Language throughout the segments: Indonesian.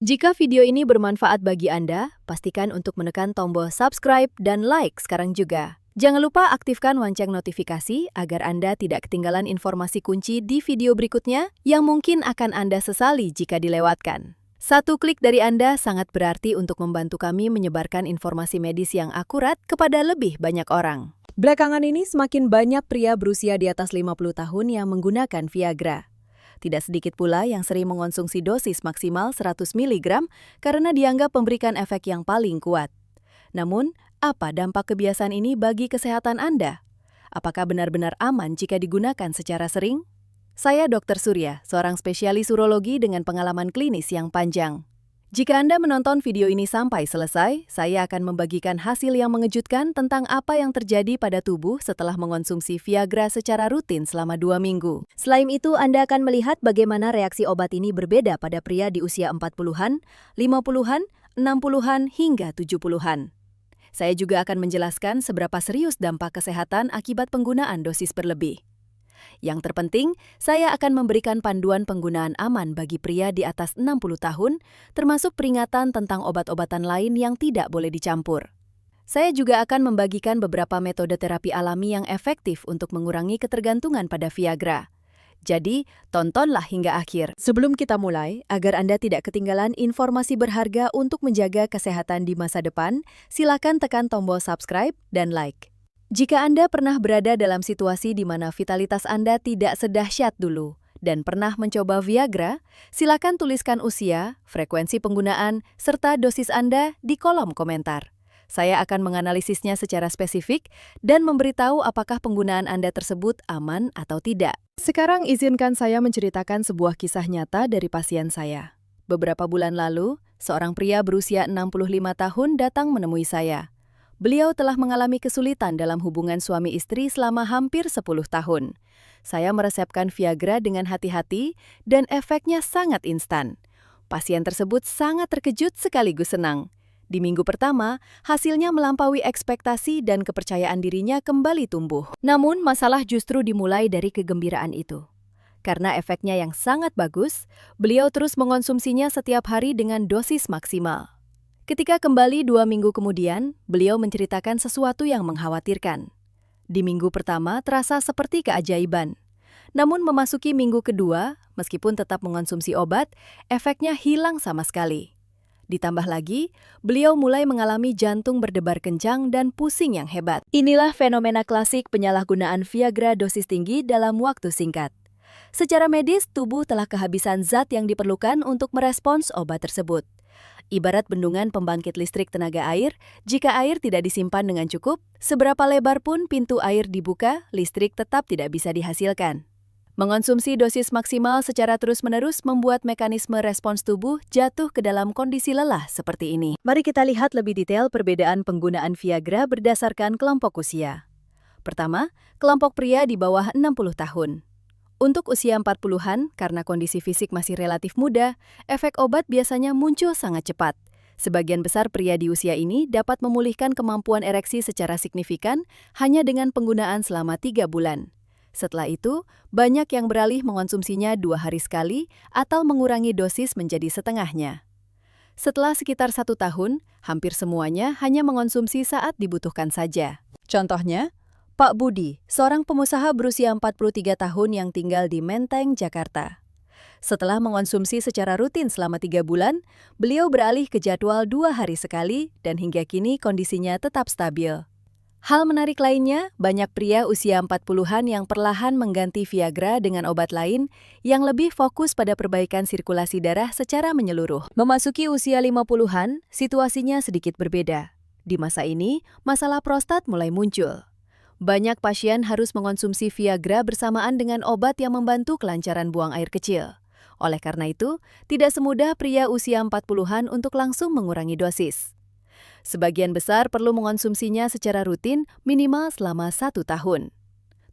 Jika video ini bermanfaat bagi Anda, pastikan untuk menekan tombol subscribe dan like sekarang juga. Jangan lupa aktifkan lonceng notifikasi agar Anda tidak ketinggalan informasi kunci di video berikutnya yang mungkin akan Anda sesali jika dilewatkan. Satu klik dari Anda sangat berarti untuk membantu kami menyebarkan informasi medis yang akurat kepada lebih banyak orang. Belakangan ini semakin banyak pria berusia di atas 50 tahun yang menggunakan Viagra. Tidak sedikit pula yang sering mengonsumsi dosis maksimal 100 mg karena dianggap memberikan efek yang paling kuat. Namun, apa dampak kebiasaan ini bagi kesehatan Anda? Apakah benar-benar aman jika digunakan secara sering? Saya Dr. Surya, seorang spesialis urologi dengan pengalaman klinis yang panjang. Jika Anda menonton video ini sampai selesai, saya akan membagikan hasil yang mengejutkan tentang apa yang terjadi pada tubuh setelah mengonsumsi Viagra secara rutin selama 2 minggu. Selain itu, Anda akan melihat bagaimana reaksi obat ini berbeda pada pria di usia 40-an, 50-an, 60-an, hingga 70-an. Saya juga akan menjelaskan seberapa serius dampak kesehatan akibat penggunaan dosis berlebih. Yang terpenting, saya akan memberikan panduan penggunaan aman bagi pria di atas 60 tahun, termasuk peringatan tentang obat-obatan lain yang tidak boleh dicampur. Saya juga akan membagikan beberapa metode terapi alami yang efektif untuk mengurangi ketergantungan pada Viagra. Jadi, tontonlah hingga akhir. Sebelum kita mulai, agar Anda tidak ketinggalan informasi berharga untuk menjaga kesehatan di masa depan, silakan tekan tombol subscribe dan like. Jika Anda pernah berada dalam situasi di mana vitalitas Anda tidak sedahsyat dulu dan pernah mencoba Viagra, silakan tuliskan usia, frekuensi penggunaan, serta dosis Anda di kolom komentar. Saya akan menganalisisnya secara spesifik dan memberitahu apakah penggunaan Anda tersebut aman atau tidak. Sekarang izinkan saya menceritakan sebuah kisah nyata dari pasien saya. Beberapa bulan lalu, seorang pria berusia 65 tahun datang menemui saya. Beliau telah mengalami kesulitan dalam hubungan suami istri selama hampir 10 tahun. Saya meresepkan Viagra dengan hati-hati dan efeknya sangat instan. Pasien tersebut sangat terkejut sekaligus senang. Di minggu pertama, hasilnya melampaui ekspektasi dan kepercayaan dirinya kembali tumbuh. Namun, masalah justru dimulai dari kegembiraan itu. Karena efeknya yang sangat bagus, beliau terus mengonsumsinya setiap hari dengan dosis maksimal. Ketika kembali 2 minggu kemudian, beliau menceritakan sesuatu yang mengkhawatirkan. Di minggu pertama terasa seperti keajaiban. Namun memasuki minggu kedua, meskipun tetap mengonsumsi obat, efeknya hilang sama sekali. Ditambah lagi, beliau mulai mengalami jantung berdebar kencang dan pusing yang hebat. Inilah fenomena klasik penyalahgunaan Viagra dosis tinggi dalam waktu singkat. Secara medis, tubuh telah kehabisan zat yang diperlukan untuk merespons obat tersebut. Ibarat bendungan pembangkit listrik tenaga air, jika air tidak disimpan dengan cukup, seberapa lebar pun pintu air dibuka, listrik tetap tidak bisa dihasilkan. Mengonsumsi dosis maksimal secara terus-menerus membuat mekanisme respons tubuh jatuh ke dalam kondisi lelah seperti ini. Mari kita lihat lebih detail perbedaan penggunaan Viagra berdasarkan kelompok usia. Pertama, kelompok pria di bawah 60 tahun. Untuk usia 40-an, karena kondisi fisik masih relatif muda, efek obat biasanya muncul sangat cepat. Sebagian besar pria di usia ini dapat memulihkan kemampuan ereksi secara signifikan hanya dengan penggunaan selama 3 bulan. Setelah itu, banyak yang beralih mengonsumsinya 2 hari sekali atau mengurangi dosis menjadi setengahnya. Setelah sekitar 1 tahun, hampir semuanya hanya mengonsumsi saat dibutuhkan saja. Contohnya, Pak Budi, seorang pengusaha berusia 43 tahun yang tinggal di Menteng, Jakarta. Setelah mengonsumsi secara rutin selama 3 bulan, beliau beralih ke jadwal 2 hari sekali dan hingga kini kondisinya tetap stabil. Hal menarik lainnya, banyak pria usia 40-an yang perlahan mengganti Viagra dengan obat lain yang lebih fokus pada perbaikan sirkulasi darah secara menyeluruh. Memasuki usia 50-an, situasinya sedikit berbeda. Di masa ini, masalah prostat mulai muncul. Banyak pasien harus mengonsumsi Viagra bersamaan dengan obat yang membantu kelancaran buang air kecil. Oleh karena itu, tidak semudah pria usia 40-an untuk langsung mengurangi dosis. Sebagian besar perlu mengonsumsinya secara rutin minimal selama 1 tahun.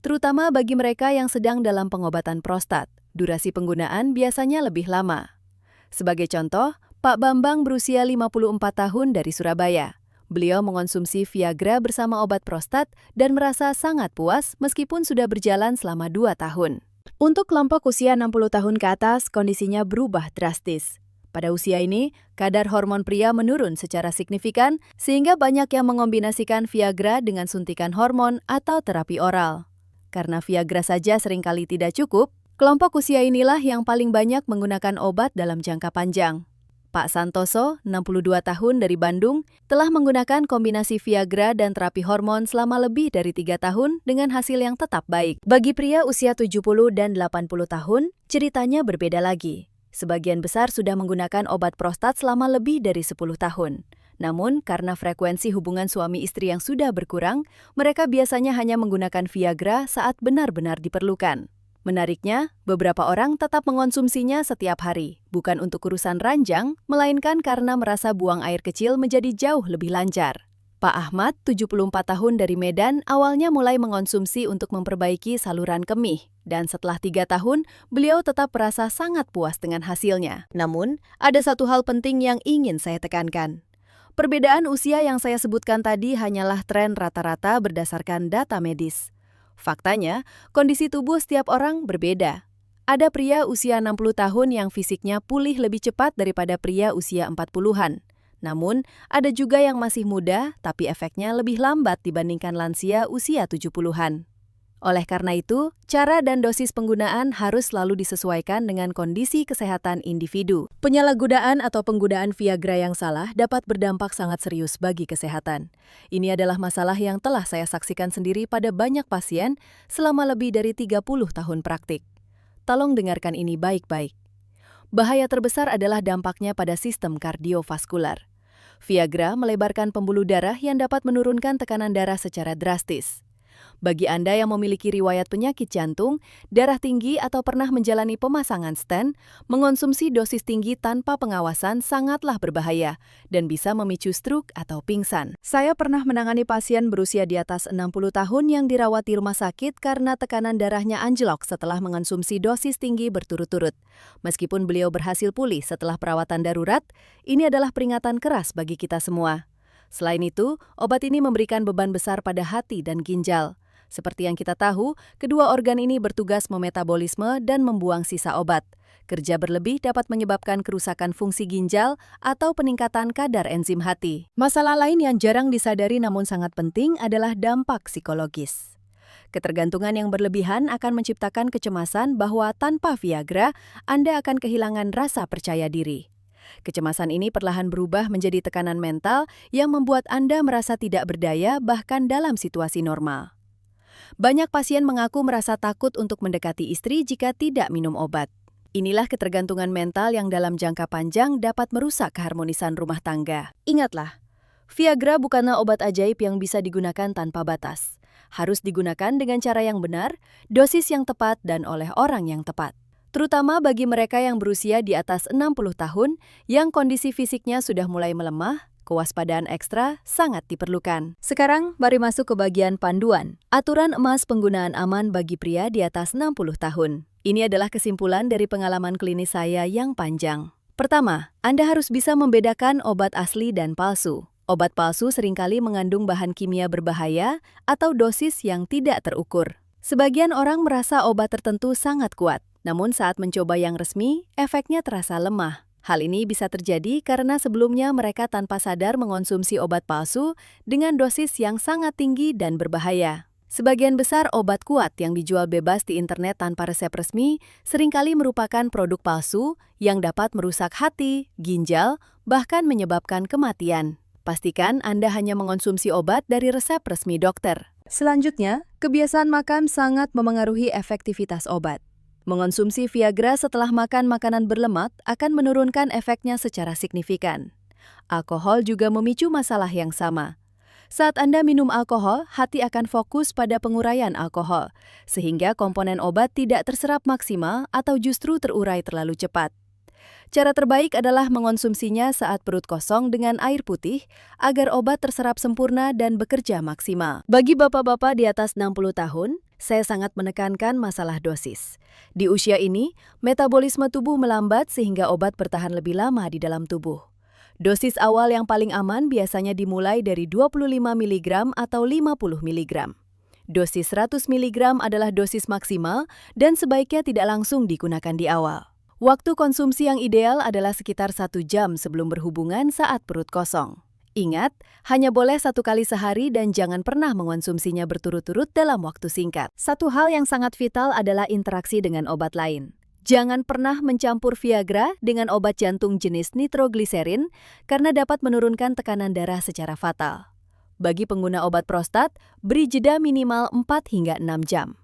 Terutama bagi mereka yang sedang dalam pengobatan prostat, durasi penggunaan biasanya lebih lama. Sebagai contoh, Pak Bambang berusia 54 tahun dari Surabaya. Beliau mengonsumsi Viagra bersama obat prostat dan merasa sangat puas meskipun sudah berjalan selama 2 tahun. Untuk kelompok usia 60 tahun ke atas, kondisinya berubah drastis. Pada usia ini, kadar hormon pria menurun secara signifikan sehingga banyak yang mengombinasikan Viagra dengan suntikan hormon atau terapi oral. Karena Viagra saja seringkali tidak cukup, kelompok usia inilah yang paling banyak menggunakan obat dalam jangka panjang. Pak Santoso, 62 tahun dari Bandung, telah menggunakan kombinasi Viagra dan terapi hormon selama lebih dari 3 tahun dengan hasil yang tetap baik. Bagi pria usia 70 dan 80 tahun, ceritanya berbeda lagi. Sebagian besar sudah menggunakan obat prostat selama lebih dari 10 tahun. Namun, karena frekuensi hubungan suami istri yang sudah berkurang, mereka biasanya hanya menggunakan Viagra saat benar-benar diperlukan. Menariknya, beberapa orang tetap mengonsumsinya setiap hari, bukan untuk urusan ranjang, melainkan karena merasa buang air kecil menjadi jauh lebih lancar. Pak Ahmad, 74 tahun dari Medan, awalnya mulai mengonsumsi untuk memperbaiki saluran kemih. Dan setelah 3 tahun, beliau tetap merasa sangat puas dengan hasilnya. Namun, ada satu hal penting yang ingin saya tekankan. Perbedaan usia yang saya sebutkan tadi hanyalah tren rata-rata berdasarkan data medis. Faktanya, kondisi tubuh setiap orang berbeda. Ada pria usia 60 tahun yang fisiknya pulih lebih cepat daripada pria usia 40-an. Namun, ada juga yang masih muda, tapi efeknya lebih lambat dibandingkan lansia usia 70-an. Oleh karena itu, cara dan dosis penggunaan harus selalu disesuaikan dengan kondisi kesehatan individu. Penyalahgunaan atau penggunaan Viagra yang salah dapat berdampak sangat serius bagi kesehatan. Ini adalah masalah yang telah saya saksikan sendiri pada banyak pasien selama lebih dari 30 tahun praktik. Tolong dengarkan ini baik-baik. Bahaya terbesar adalah dampaknya pada sistem kardiovaskular. Viagra melebarkan pembuluh darah yang dapat menurunkan tekanan darah secara drastis. Bagi Anda yang memiliki riwayat penyakit jantung, darah tinggi atau pernah menjalani pemasangan stent, mengonsumsi dosis tinggi tanpa pengawasan sangatlah berbahaya dan bisa memicu stroke atau pingsan. Saya pernah menangani pasien berusia di atas 60 tahun yang dirawat di rumah sakit karena tekanan darahnya anjlok setelah mengonsumsi dosis tinggi berturut-turut. Meskipun beliau berhasil pulih setelah perawatan darurat, ini adalah peringatan keras bagi kita semua. Selain itu, obat ini memberikan beban besar pada hati dan ginjal. Seperti yang kita tahu, kedua organ ini bertugas memetabolisme dan membuang sisa obat. Kerja berlebih dapat menyebabkan kerusakan fungsi ginjal atau peningkatan kadar enzim hati. Masalah lain yang jarang disadari namun sangat penting adalah dampak psikologis. Ketergantungan yang berlebihan akan menciptakan kecemasan bahwa tanpa Viagra, Anda akan kehilangan rasa percaya diri. Kecemasan ini perlahan berubah menjadi tekanan mental yang membuat Anda merasa tidak berdaya bahkan dalam situasi normal. Banyak pasien mengaku merasa takut untuk mendekati istri jika tidak minum obat. Inilah ketergantungan mental yang dalam jangka panjang dapat merusak keharmonisan rumah tangga. Ingatlah, Viagra bukanlah obat ajaib yang bisa digunakan tanpa batas. Harus digunakan dengan cara yang benar, dosis yang tepat, dan oleh orang yang tepat. Terutama bagi mereka yang berusia di atas 60 tahun yang kondisi fisiknya sudah mulai melemah, kewaspadaan ekstra sangat diperlukan. Sekarang, mari masuk ke bagian panduan. Aturan emas penggunaan aman bagi pria di atas 60 tahun. Ini adalah kesimpulan dari pengalaman klinis saya yang panjang. Pertama, Anda harus bisa membedakan obat asli dan palsu. Obat palsu seringkali mengandung bahan kimia berbahaya atau dosis yang tidak terukur. Sebagian orang merasa obat tertentu sangat kuat, namun saat mencoba yang resmi, efeknya terasa lemah. Hal ini bisa terjadi karena sebelumnya mereka tanpa sadar mengonsumsi obat palsu dengan dosis yang sangat tinggi dan berbahaya. Sebagian besar obat kuat yang dijual bebas di internet tanpa resep resmi seringkali merupakan produk palsu yang dapat merusak hati, ginjal, bahkan menyebabkan kematian. Pastikan Anda hanya mengonsumsi obat dari resep resmi dokter. Selanjutnya, kebiasaan makan sangat memengaruhi efektivitas obat. Mengonsumsi Viagra setelah makan makanan berlemak akan menurunkan efeknya secara signifikan. Alkohol juga memicu masalah yang sama. Saat Anda minum alkohol, hati akan fokus pada penguraian alkohol, sehingga komponen obat tidak terserap maksimal atau justru terurai terlalu cepat. Cara terbaik adalah mengonsumsinya saat perut kosong dengan air putih agar obat terserap sempurna dan bekerja maksimal. Bagi bapak-bapak di atas 60 tahun, saya sangat menekankan masalah dosis. Di usia ini, metabolisme tubuh melambat sehingga obat bertahan lebih lama di dalam tubuh. Dosis awal yang paling aman biasanya dimulai dari 25 mg atau 50 mg. Dosis 100 mg adalah dosis maksimal dan sebaiknya tidak langsung digunakan di awal. Waktu konsumsi yang ideal adalah sekitar 1 jam sebelum berhubungan saat perut kosong. Ingat, hanya boleh 1 kali sehari dan jangan pernah mengonsumsinya berturut-turut dalam waktu singkat. Satu hal yang sangat vital adalah interaksi dengan obat lain. Jangan pernah mencampur Viagra dengan obat jantung jenis nitrogliserin karena dapat menurunkan tekanan darah secara fatal. Bagi pengguna obat prostat, beri jeda minimal 4 hingga 6 jam.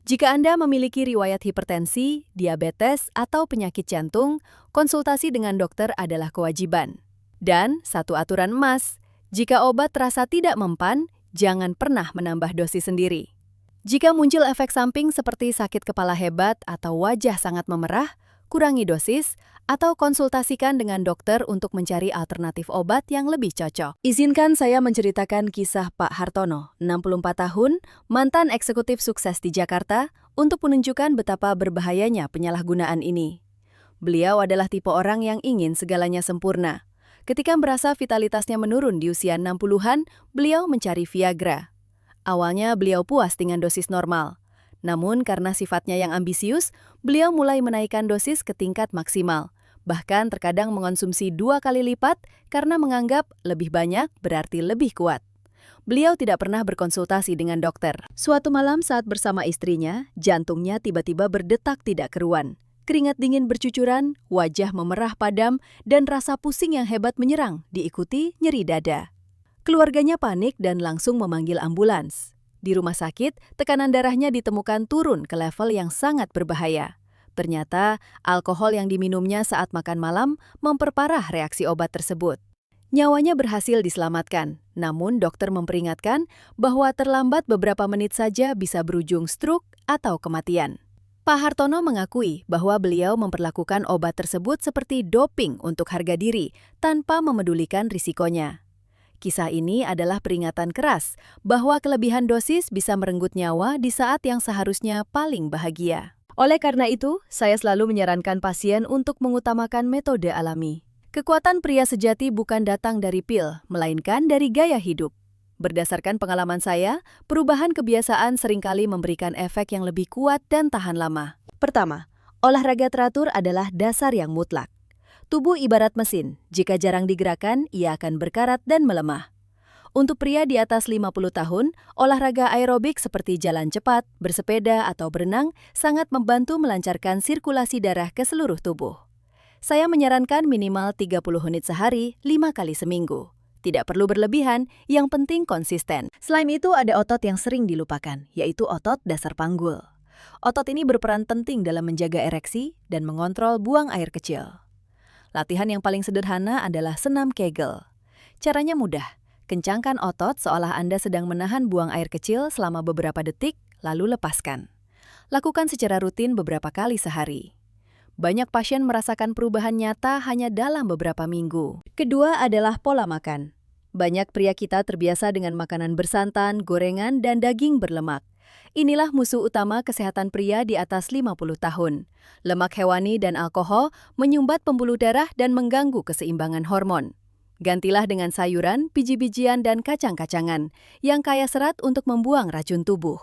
Jika Anda memiliki riwayat hipertensi, diabetes, atau penyakit jantung, konsultasi dengan dokter adalah kewajiban. Dan satu aturan emas, jika obat terasa tidak mempan, jangan pernah menambah dosis sendiri. Jika muncul efek samping seperti sakit kepala hebat atau wajah sangat memerah, kurangi dosis, atau konsultasikan dengan dokter untuk mencari alternatif obat yang lebih cocok. Izinkan saya menceritakan kisah Pak Hartono, 64 tahun, mantan eksekutif sukses di Jakarta, untuk menunjukkan betapa berbahayanya penyalahgunaan ini. Beliau adalah tipe orang yang ingin segalanya sempurna. Ketika merasa vitalitasnya menurun di usia 60-an, beliau mencari Viagra. Awalnya beliau puas dengan dosis normal. Namun karena sifatnya yang ambisius, beliau mulai menaikkan dosis ke tingkat maksimal. Bahkan terkadang mengonsumsi 2 kali lipat karena menganggap lebih banyak berarti lebih kuat. Beliau tidak pernah berkonsultasi dengan dokter. Suatu malam saat bersama istrinya, jantungnya tiba-tiba berdetak tidak keruan. Keringat dingin bercucuran, wajah memerah padam, dan rasa pusing yang hebat menyerang, diikuti nyeri dada. Keluarganya panik dan langsung memanggil ambulans. Di rumah sakit, tekanan darahnya ditemukan turun ke level yang sangat berbahaya. Ternyata, alkohol yang diminumnya saat makan malam memperparah reaksi obat tersebut. Nyawanya berhasil diselamatkan, namun dokter memperingatkan bahwa terlambat beberapa menit saja bisa berujung stroke atau kematian. Pak Hartono mengakui bahwa beliau memperlakukan obat tersebut seperti doping untuk harga diri, tanpa memedulikan risikonya. Kisah ini adalah peringatan keras bahwa kelebihan dosis bisa merenggut nyawa di saat yang seharusnya paling bahagia. Oleh karena itu, saya selalu menyarankan pasien untuk mengutamakan metode alami. Kekuatan pria sejati bukan datang dari pil, melainkan dari gaya hidup. Berdasarkan pengalaman saya, perubahan kebiasaan seringkali memberikan efek yang lebih kuat dan tahan lama. Pertama, olahraga teratur adalah dasar yang mutlak. Tubuh ibarat mesin, jika jarang digerakkan, ia akan berkarat dan melemah. Untuk pria di atas 50 tahun, olahraga aerobik seperti jalan cepat, bersepeda, atau berenang sangat membantu melancarkan sirkulasi darah ke seluruh tubuh. Saya menyarankan minimal 30 menit sehari, 5 kali seminggu. Tidak perlu berlebihan, yang penting konsisten. Selain itu, ada otot yang sering dilupakan, yaitu otot dasar panggul. Otot ini berperan penting dalam menjaga ereksi dan mengontrol buang air kecil. Latihan yang paling sederhana adalah senam Kegel. Caranya mudah. Kencangkan otot seolah Anda sedang menahan buang air kecil selama beberapa detik, lalu lepaskan. Lakukan secara rutin beberapa kali sehari. Banyak pasien merasakan perubahan nyata hanya dalam beberapa minggu. Kedua adalah pola makan. Banyak pria kita terbiasa dengan makanan bersantan, gorengan, dan daging berlemak. Inilah musuh utama kesehatan pria di atas 50 tahun. Lemak hewani dan alkohol menyumbat pembuluh darah dan mengganggu keseimbangan hormon. Gantilah dengan sayuran, biji-bijian, dan kacang-kacangan yang kaya serat untuk membuang racun tubuh.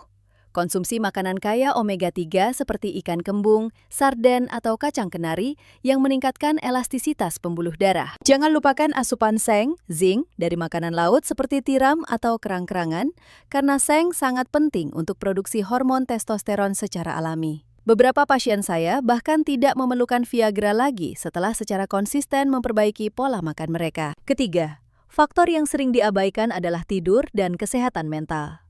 Konsumsi makanan kaya omega-3 seperti ikan kembung, sarden, atau kacang kenari yang meningkatkan elastisitas pembuluh darah. Jangan lupakan asupan seng, zinc, dari makanan laut seperti tiram atau kerang-kerangan, karena seng sangat penting untuk produksi hormon testosteron secara alami. Beberapa pasien saya bahkan tidak memerlukan Viagra lagi setelah secara konsisten memperbaiki pola makan mereka. Ketiga, faktor yang sering diabaikan adalah tidur dan kesehatan mental.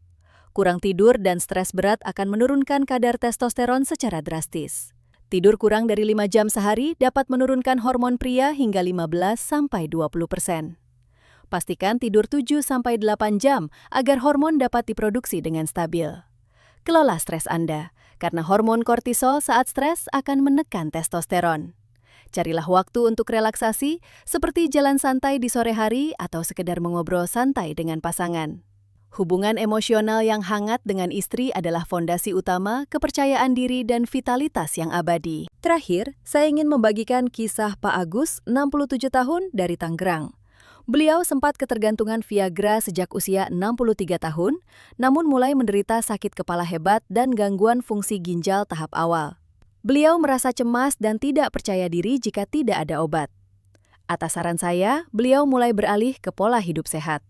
Kurang tidur dan stres berat akan menurunkan kadar testosteron secara drastis. Tidur kurang dari 5 jam sehari dapat menurunkan hormon pria hingga 15-20%. Pastikan tidur 7-8 jam agar hormon dapat diproduksi dengan stabil. Kelola stres Anda, karena hormon kortisol saat stres akan menekan testosteron. Carilah waktu untuk relaksasi, seperti jalan santai di sore hari atau sekedar mengobrol santai dengan pasangan. Hubungan emosional yang hangat dengan istri adalah fondasi utama kepercayaan diri dan vitalitas yang abadi. Terakhir, saya ingin membagikan kisah Pak Agus, 67 tahun, dari Tangerang. Beliau sempat ketergantungan Viagra sejak usia 63 tahun, namun mulai menderita sakit kepala hebat dan gangguan fungsi ginjal tahap awal. Beliau merasa cemas dan tidak percaya diri jika tidak ada obat. Atas saran saya, beliau mulai beralih ke pola hidup sehat.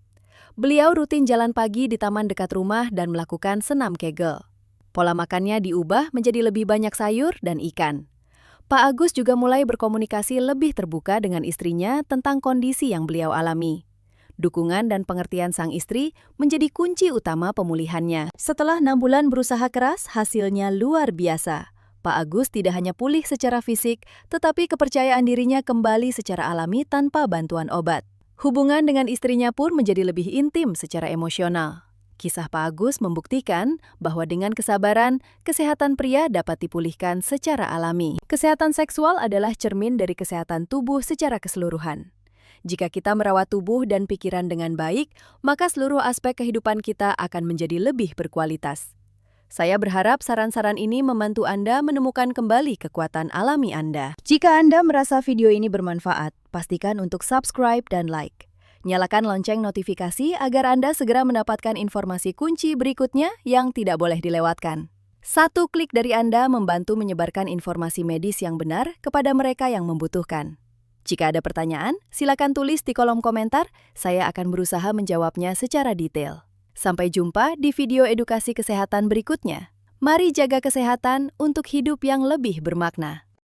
Beliau rutin jalan pagi di taman dekat rumah dan melakukan senam Kegel. Pola makannya diubah menjadi lebih banyak sayur dan ikan. Pak Agus juga mulai berkomunikasi lebih terbuka dengan istrinya tentang kondisi yang beliau alami. Dukungan dan pengertian sang istri menjadi kunci utama pemulihannya. Setelah 6 bulan berusaha keras, hasilnya luar biasa. Pak Agus tidak hanya pulih secara fisik, tetapi kepercayaan dirinya kembali secara alami tanpa bantuan obat. Hubungan dengan istrinya pun menjadi lebih intim secara emosional. Kisah Pak Agus membuktikan bahwa dengan kesabaran, kesehatan pria dapat dipulihkan secara alami. Kesehatan seksual adalah cermin dari kesehatan tubuh secara keseluruhan. Jika kita merawat tubuh dan pikiran dengan baik, maka seluruh aspek kehidupan kita akan menjadi lebih berkualitas. Saya berharap saran-saran ini membantu Anda menemukan kembali kekuatan alami Anda. Jika Anda merasa video ini bermanfaat, pastikan untuk subscribe dan like. Nyalakan lonceng notifikasi agar Anda segera mendapatkan informasi kunci berikutnya yang tidak boleh dilewatkan. Satu klik dari Anda membantu menyebarkan informasi medis yang benar kepada mereka yang membutuhkan. Jika ada pertanyaan, silakan tulis di kolom komentar, saya akan berusaha menjawabnya secara detail. Sampai jumpa di video edukasi kesehatan berikutnya. Mari jaga kesehatan untuk hidup yang lebih bermakna.